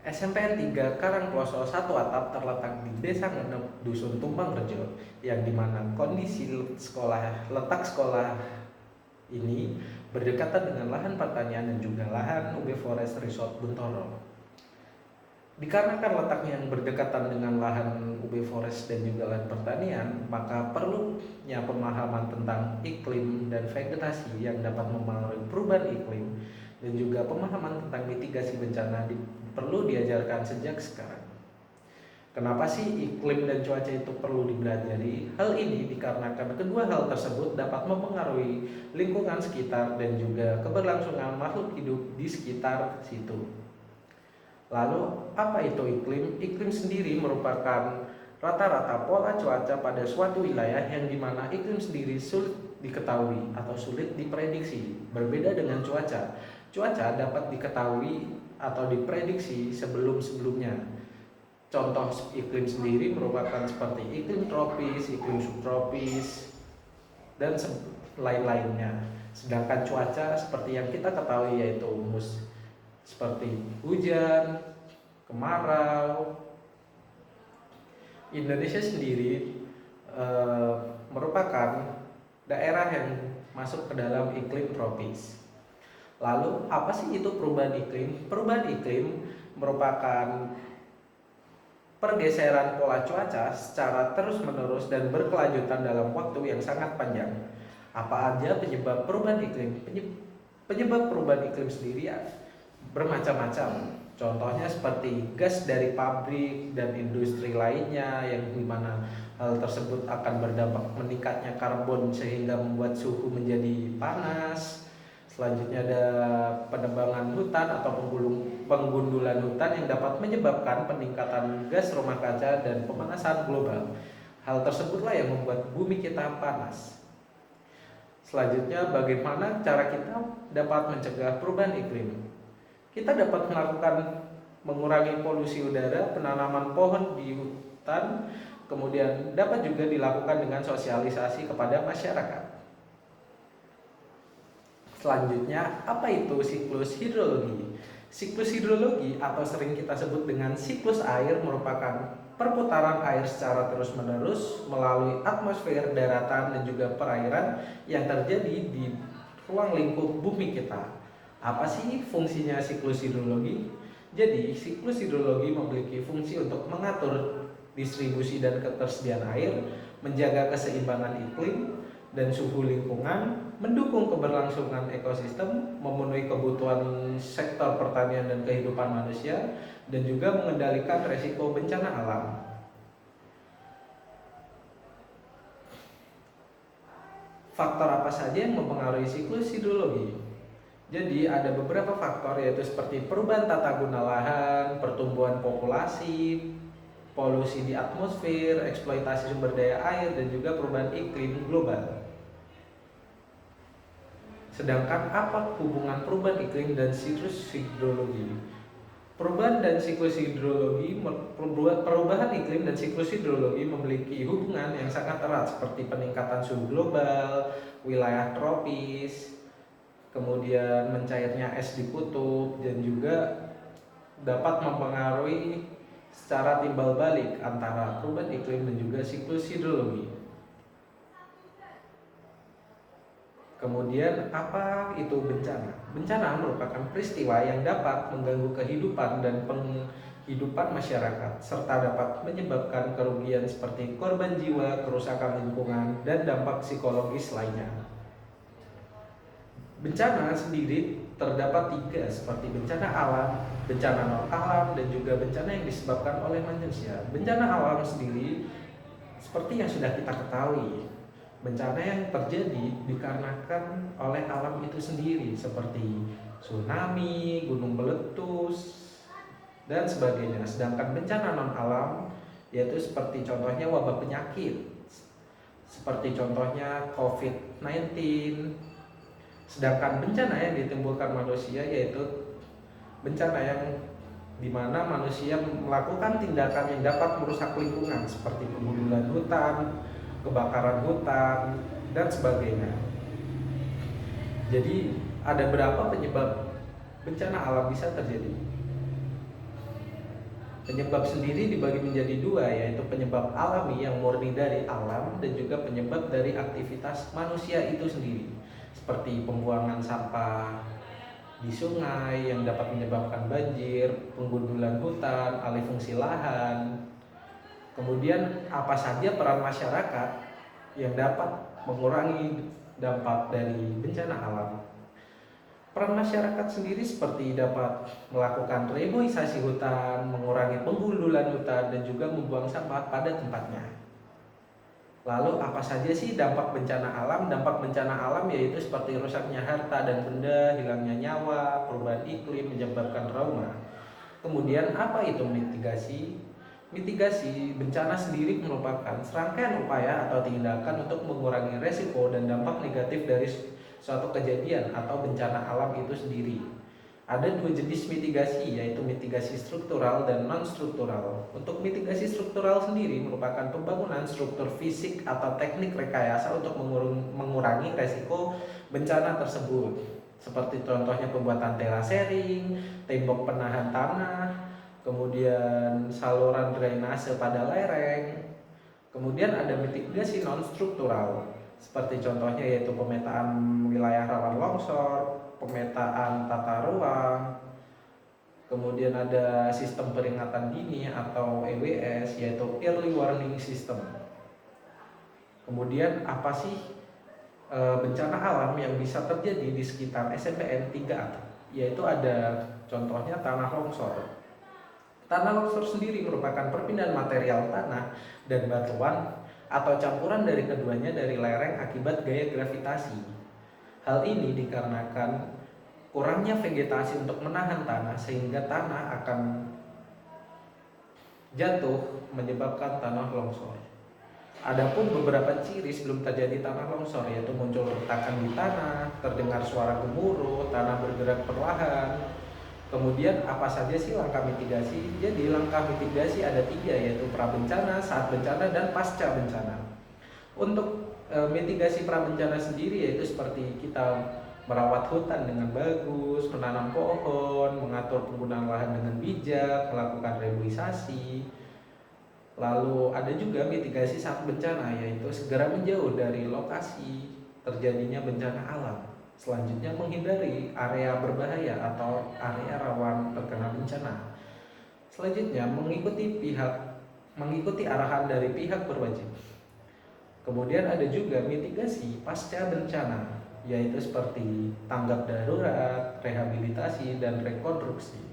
SMPN 3 Karangploso 1 atap terletak di Desa Ngenep, Dusun Tumpang Rejo, yang dimana kondisi letak sekolah ini berdekatan dengan lahan pertanian dan juga lahan UB Forest Resort Buntoro. Dikarenakan letaknya yang berdekatan dengan lahan UB Forest dan juga lahan pertanian, maka perlunya pemahaman tentang iklim dan vegetasi yang dapat mempengaruhi perubahan iklim dan juga pemahaman tentang mitigasi bencana perlu diajarkan sejak sekarang. Kenapa sih iklim dan cuaca itu perlu dipelajari? Hal ini dikarenakan kedua hal tersebut dapat mempengaruhi lingkungan sekitar dan juga keberlangsungan makhluk hidup di sekitar situ. Lalu, apa itu iklim? Iklim sendiri merupakan rata-rata pola cuaca pada suatu wilayah yang dimana iklim sendiri sulit diketahui atau sulit diprediksi. Berbeda dengan cuaca. Cuaca dapat diketahui atau diprediksi sebelum-sebelumnya. Contoh iklim sendiri merupakan seperti iklim tropis, iklim subtropis, dan lain-lainnya. Sedangkan cuaca seperti yang kita ketahui yaitu seperti hujan, kemarau. Indonesia sendiri merupakan daerah yang masuk ke dalam iklim tropis. Lalu apa sih itu perubahan iklim? Perubahan iklim merupakan pergeseran pola cuaca secara terus-menerus dan berkelanjutan dalam waktu yang sangat panjang. Apa aja penyebab perubahan iklim? Penyebab perubahan iklim sendiri bermacam-macam. Contohnya seperti gas dari pabrik dan industri lainnya yang dimana hal tersebut akan berdampak meningkatnya karbon sehingga membuat suhu menjadi panas. Selanjutnya ada penebangan hutan atau penggundulan hutan yang dapat menyebabkan peningkatan gas rumah kaca dan pemanasan global. Hal tersebutlah yang membuat bumi kita panas. Selanjutnya, bagaimana cara kita dapat mencegah perubahan iklim? Kita dapat mengurangi polusi udara, penanaman pohon di hutan, kemudian dapat juga dilakukan dengan sosialisasi kepada masyarakat. Selanjutnya, apa itu siklus hidrologi? Siklus hidrologi atau sering kita sebut dengan siklus air merupakan perputaran air secara terus-menerus melalui atmosfer, daratan, dan juga perairan yang terjadi di ruang lingkup bumi kita. Apa sih fungsinya siklus hidrologi? Jadi, siklus hidrologi memiliki fungsi untuk mengatur distribusi dan ketersediaan air, menjaga keseimbangan iklim dan suhu lingkungan, mendukung keberlangsungan ekosistem, memenuhi kebutuhan sektor pertanian dan kehidupan manusia, dan juga mengendalikan resiko bencana alam. Faktor apa saja yang mempengaruhi siklus hidrologi? Jadi ada beberapa faktor yaitu seperti perubahan tata guna lahan, pertumbuhan populasi, polusi di atmosfer, eksploitasi sumber daya air, dan juga perubahan iklim global. Sedangkan apa hubungan perubahan iklim dan siklus hidrologi? Perubahan iklim dan siklus hidrologi memiliki hubungan yang sangat erat seperti peningkatan suhu global, wilayah tropis, kemudian mencairnya es di kutub, dan juga dapat mempengaruhi secara timbal balik antara perubahan iklim dan juga siklus hidrologi. Kemudian apa itu bencana? Bencana merupakan peristiwa yang dapat mengganggu kehidupan dan penghidupan masyarakat serta dapat menyebabkan kerugian seperti korban jiwa, kerusakan lingkungan, dan dampak psikologis lainnya. Bencana sendiri terdapat 3 seperti bencana alam, bencana non alam, dan juga bencana yang disebabkan oleh manusia. Bencana alam sendiri seperti yang sudah kita ketahui, bencana yang terjadi dikarenakan oleh alam itu sendiri seperti tsunami, gunung meletus, dan sebagainya. Sedangkan bencana non alam yaitu seperti contohnya wabah penyakit, seperti contohnya COVID-19. Sedangkan bencana yang ditimbulkan manusia yaitu bencana yang dimana manusia melakukan tindakan yang dapat merusak lingkungan seperti penggundulan hutan, kebakaran hutan, dan sebagainya. Jadi ada berapa penyebab bencana alam bisa terjadi? Penyebab sendiri dibagi menjadi dua, yaitu penyebab alami yang murni dari alam dan juga penyebab dari aktivitas manusia itu sendiri, seperti pembuangan sampah di sungai yang dapat menyebabkan banjir, penggundulan hutan, alih fungsi lahan. Kemudian apa saja peran masyarakat yang dapat mengurangi dampak dari bencana alam? Peran masyarakat sendiri seperti dapat melakukan reboisasi hutan, mengurangi penggundulan hutan, dan juga membuang sampah pada tempatnya. Lalu apa saja sih dampak bencana alam? Dampak bencana alam yaitu seperti rusaknya harta dan benda, hilangnya nyawa, perubahan iklim, menyebabkan trauma. Kemudian apa itu mitigasi? Mitigasi bencana sendiri merupakan serangkaian upaya atau tindakan untuk mengurangi resiko dan dampak negatif dari suatu kejadian atau bencana alam itu sendiri. Ada dua jenis mitigasi, yaitu mitigasi struktural dan non-struktural. Untuk mitigasi struktural sendiri merupakan pembangunan struktur fisik atau teknik rekayasa untuk mengurangi resiko bencana tersebut. Seperti contohnya pembuatan terasering, tembok penahan tanah, kemudian saluran drainase pada lereng. Kemudian ada mitigasi non-struktural, seperti contohnya yaitu pemetaan wilayah rawan longsor, pemetaan tata ruang, kemudian ada sistem peringatan dini atau EWS, yaitu Early Warning System. Kemudian apa sih bencana alam yang bisa terjadi di sekitar SMPN 3 yaitu ada contohnya tanah longsor. Tanah longsor sendiri merupakan perpindahan material tanah dan batuan atau campuran dari keduanya dari lereng akibat gaya gravitasi. Hal ini dikarenakan kurangnya vegetasi untuk menahan tanah sehingga tanah akan jatuh menyebabkan tanah longsor. Adapun beberapa ciri sebelum terjadi tanah longsor yaitu muncul retakan di tanah, terdengar suara gemuruh, tanah bergerak perlahan. Kemudian apa saja sih langkah mitigasi? Jadi langkah mitigasi ada 3, yaitu prabencana, saat bencana, dan pasca bencana. Untuk mitigasi prabencana sendiri yaitu seperti kita merawat hutan dengan bagus, menanam pohon, mengatur penggunaan lahan dengan bijak, melakukan reboisasi. Lalu ada juga mitigasi saat bencana, yaitu segera menjauh dari lokasi terjadinya bencana alam. Selanjutnya menghindari area berbahaya atau area rawan terkena bencana. Selanjutnya mengikuti arahan dari pihak berwajib. Kemudian ada juga mitigasi pasca bencana, yaitu seperti tanggap darurat, rehabilitasi, dan rekonstruksi.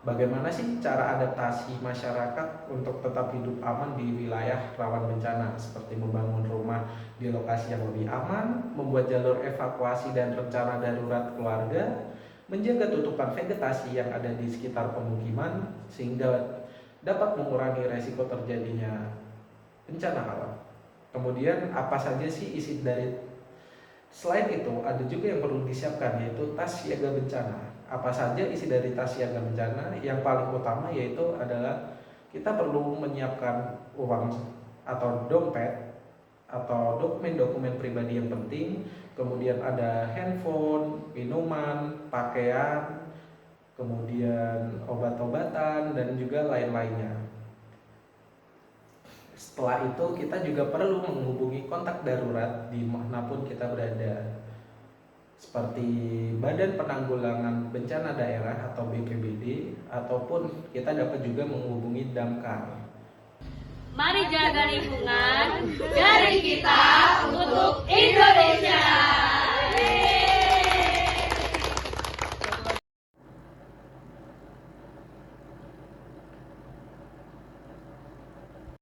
Bagaimana sih cara adaptasi masyarakat untuk tetap hidup aman di wilayah rawan bencana, seperti membangun rumah di lokasi yang lebih aman, membuat jalur evakuasi dan rencana darurat keluarga, menjaga tutupan vegetasi yang ada di sekitar pemukiman sehingga dapat mengurangi resiko terjadinya bencana alam. Kemudian apa saja sih isi dari selain itu ada juga yang perlu disiapkan, yaitu tas siaga bencana. Apa saja isi dari tas siaga bencana? Yang paling utama yaitu adalah kita perlu menyiapkan uang atau dompet atau dokumen-dokumen pribadi yang penting, kemudian ada handphone, minuman, pakaian, kemudian obat-obatan, dan juga lain-lainnya. Setelah itu kita juga perlu menghubungi kontak darurat dimanapun kita berada, seperti Badan Penanggulangan Bencana Daerah atau BPBD, ataupun kita dapat juga menghubungi Damkar. Mari jaga lingkungan dari kita untuk Indonesia.